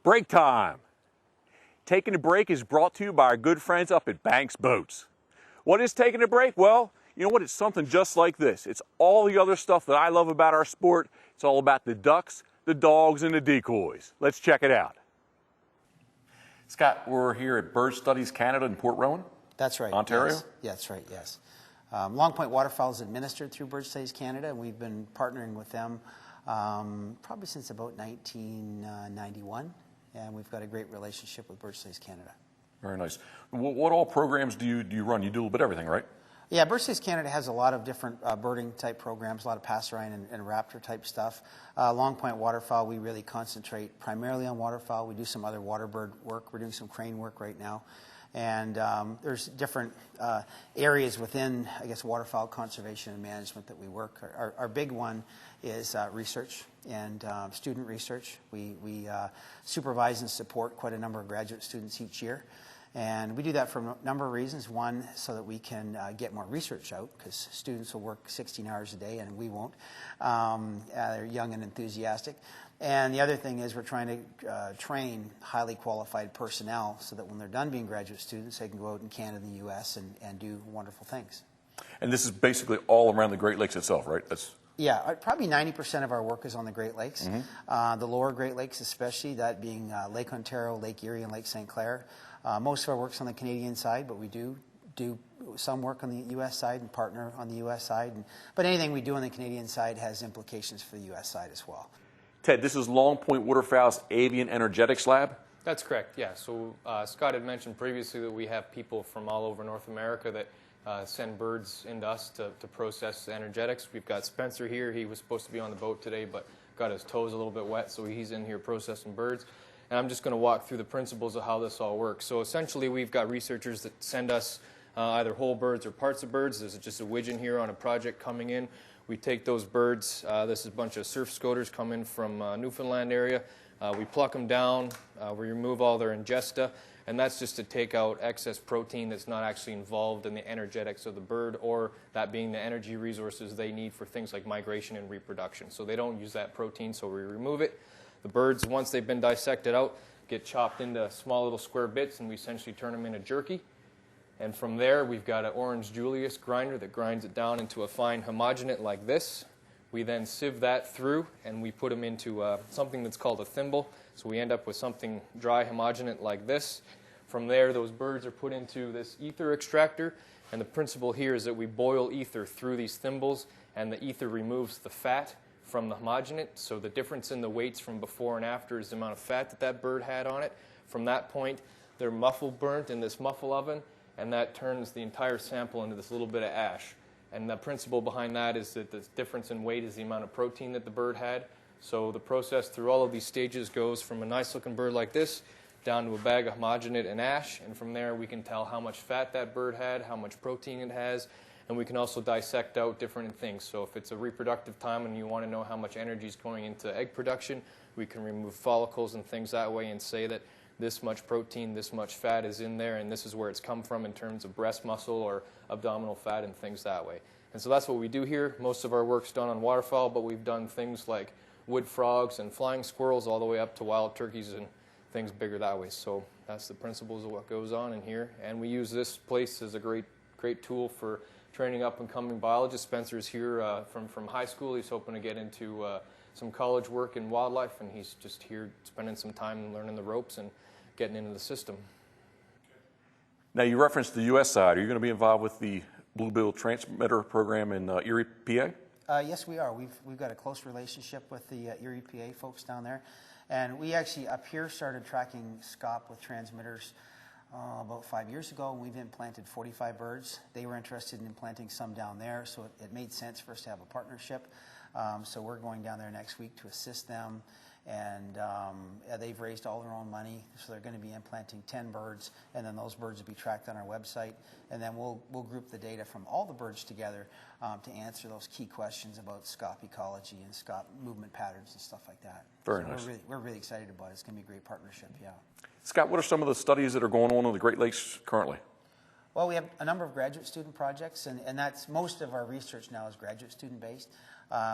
Break time. Taking a break is brought to you by our good friends up at Banks Boats. What is taking a break? Well, you know what? It's something just like this. It's all the other stuff that I love about our sport. It's all about the ducks, the dogs, and the decoys. Let's check it out. Scott, we're here at Bird Studies Canada in Port Rowan. That's right. Ontario? Yes. Yeah, that's right, yes. Long Point Waterfowl is administered through Bird Studies Canada, and we've been partnering with them probably since about 1991, and we've got a great relationship with Bird Studies Canada. Very nice. What all programs do you run? You do a little bit of everything, right? Yeah, Bird Studies Canada has a lot of different birding type programs, a lot of passerine and raptor type stuff. Long Point Waterfowl, we really concentrate primarily on waterfowl. We do some other waterbird work. We're doing some crane work right now. And there's different areas within, I guess, waterfowl conservation and management that we work. Our big one is research and student research. We supervise and support quite a number of graduate students each year. And we do that for a number of reasons. One, so that we can get more research out, because students will work 16 hours a day and we won't. They're young and enthusiastic. And the other thing is we're trying to train highly qualified personnel so that when they're done being graduate students, they can go out in Canada and the U.S. and do wonderful things. And this is basically all around the Great Lakes itself, right? Yeah, probably 90% of our work is on the Great Lakes. Mm-hmm. The lower Great Lakes especially, that being Lake Ontario, Lake Erie, and Lake St. Clair. Most of our work's on the Canadian side, but we do some work on the U.S. side and partner on the U.S. side. But anything we do on the Canadian side has implications for the U.S. side as well. Ted, this is Long Point Waterfowl's Avian Energetics Lab? That's correct, yeah. So Scott had mentioned previously that we have people from all over North America that send birds into us to process energetics. We've got Spencer here. He was supposed to be on the boat today, but got his toes a little bit wet, so he's in here processing birds. And I'm just going to walk through the principles of how this all works. So essentially, we've got researchers that send us either whole birds or parts of birds. There's just a widgeon here on a project coming in. We take those birds. This is a bunch of surf scoters coming from Newfoundland area. We pluck them down. We remove all their ingesta. And that's just to take out excess protein that's not actually involved in the energetics of the bird, or that being the energy resources they need for things like migration and reproduction. So they don't use that protein, so we remove it. The birds, once they've been dissected out, get chopped into small little square bits, and we essentially turn them into jerky. And from there, we've got an orange Julius grinder that grinds it down into a fine homogenate like this. We then sieve that through, and we put them into something that's called a thimble. So we end up with something dry homogenate like this. From there, those birds are put into this ether extractor. And the principle here is that we boil ether through these thimbles, and the ether removes the fat from the homogenate. So the difference in the weights from before and after is the amount of fat that bird had on it. From that point, they're muffle burnt in this muffle oven, and that turns the entire sample into this little bit of ash. And the principle behind that is that the difference in weight is the amount of protein that the bird had. So the process through all of these stages goes from a nice looking bird like this down to a bag of homogenate and ash, and from there we can tell how much fat that bird had, how much protein it has, and we can also dissect out different things. So if it's a reproductive time and you want to know how much energy is going into egg production, we can remove follicles and things that way and say that this much protein, this much fat is in there, and this is where it's come from in terms of breast muscle or abdominal fat and things that way. And so that's what we do here. Most of our work's done on waterfowl, but we've done things like wood frogs and flying squirrels all the way up to wild turkeys and things bigger that way. So that's the principles of what goes on in here. And we use this place as a great tool for training up and coming biologists. Spencer's here from high school. He's hoping to get into some college work in wildlife, and he's just here spending some time learning the ropes and getting into the system. Now, you referenced the U.S. side. Are you going to be involved with the Bluebill transmitter program in Erie, PA? Yes, we are. We've got a close relationship with the Erie, PA folks down there. And we actually, up here, started tracking Scaup with transmitters about 5 years ago. We've implanted 45 birds. They were interested in implanting some down there, so it made sense for us to have a partnership. So we're going down there next week to assist them. And they've raised all their own money, so they're going to be implanting 10 birds, and then those birds will be tracked on our website. And then we'll group the data from all the birds together to answer those key questions about Scaup ecology and Scaup movement patterns and stuff like that. Very nice. We're really excited about it. It's going to be a great partnership, yeah. Scott, what are some of the studies that are going on the Great Lakes currently? Well, we have a number of graduate student projects, and that's most of our research now is graduate student based.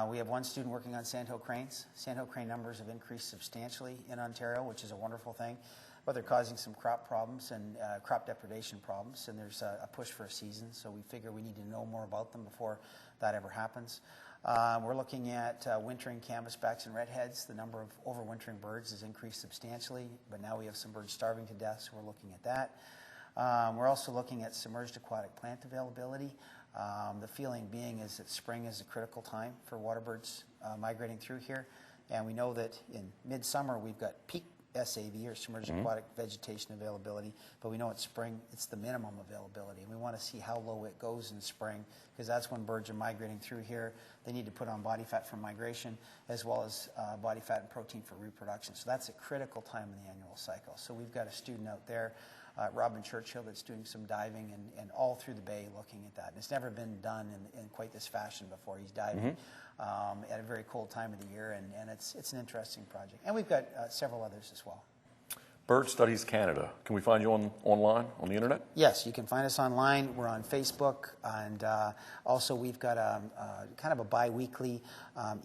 We have one student working on sandhill cranes. Sandhill crane numbers have increased substantially in Ontario, which is a wonderful thing, but they're causing some crop problems and crop depredation problems, and there's a push for a season, so we figure we need to know more about them before that ever happens. We're looking at wintering canvasbacks and redheads. The number of overwintering birds has increased substantially, but now we have some birds starving to death, so we're looking at that. We're also looking at submerged aquatic plant availability. The feeling being is that spring is a critical time for water birds migrating through here, and we know that in midsummer we've got peak SAV, or submerged aquatic vegetation availability, but we know it's spring, it's the minimum availability, and we want to see how low it goes in spring, because that's when birds are migrating through here. They need to put on body fat for migration, as well as body fat and protein for reproduction. So that's a critical time in the annual cycle. So we've got a student out there, Robin Churchill, that's doing some diving and all through the bay looking at that. And it's never been done in quite this fashion before. He's diving at a very cold time of the year, and it's an interesting project. And we've got several others as well. Bird Studies Canada. Can we find you online, on the internet? Yes, you can find us online. We're on Facebook, and also we've got a kind of a bi-weekly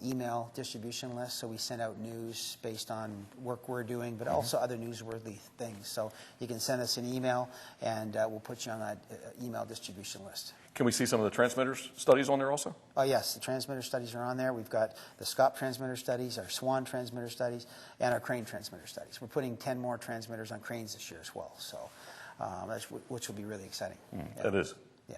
email distribution list, so we send out news based on work we're doing, but also other newsworthy things. So you can send us an email, and we'll put you on that email distribution list. Can we see some of the transmitters studies on there also? Oh, yes, the transmitter studies are on there. We've got the Scaup transmitter studies, our swan transmitter studies, and our crane transmitter studies. We're putting 10 more transmitters on cranes this year as well, so which will be really exciting. Yeah. That is. Yeah.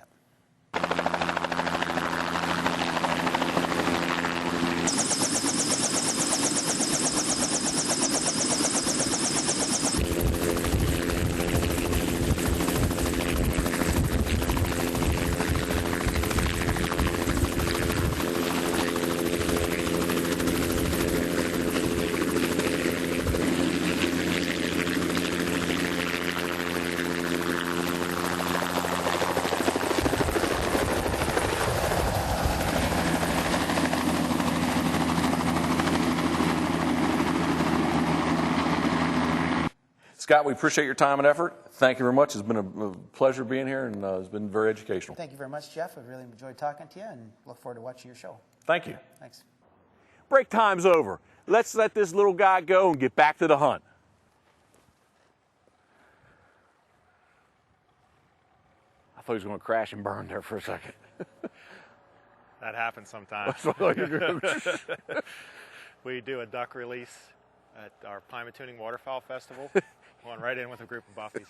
Scott, we appreciate your time and effort. Thank you very much. It's been a pleasure being here, and it's been very educational. Thank you very much, Jeff. I've really enjoyed talking to you, and look forward to watching your show. Thank you. Thanks. Break time's over. Let's let this little guy go and get back to the hunt. I thought he was going to crash and burn there for a second. That happens sometimes. We do a duck release at our Pine Tuning Waterfowl Festival. Going right in with a group of buffies.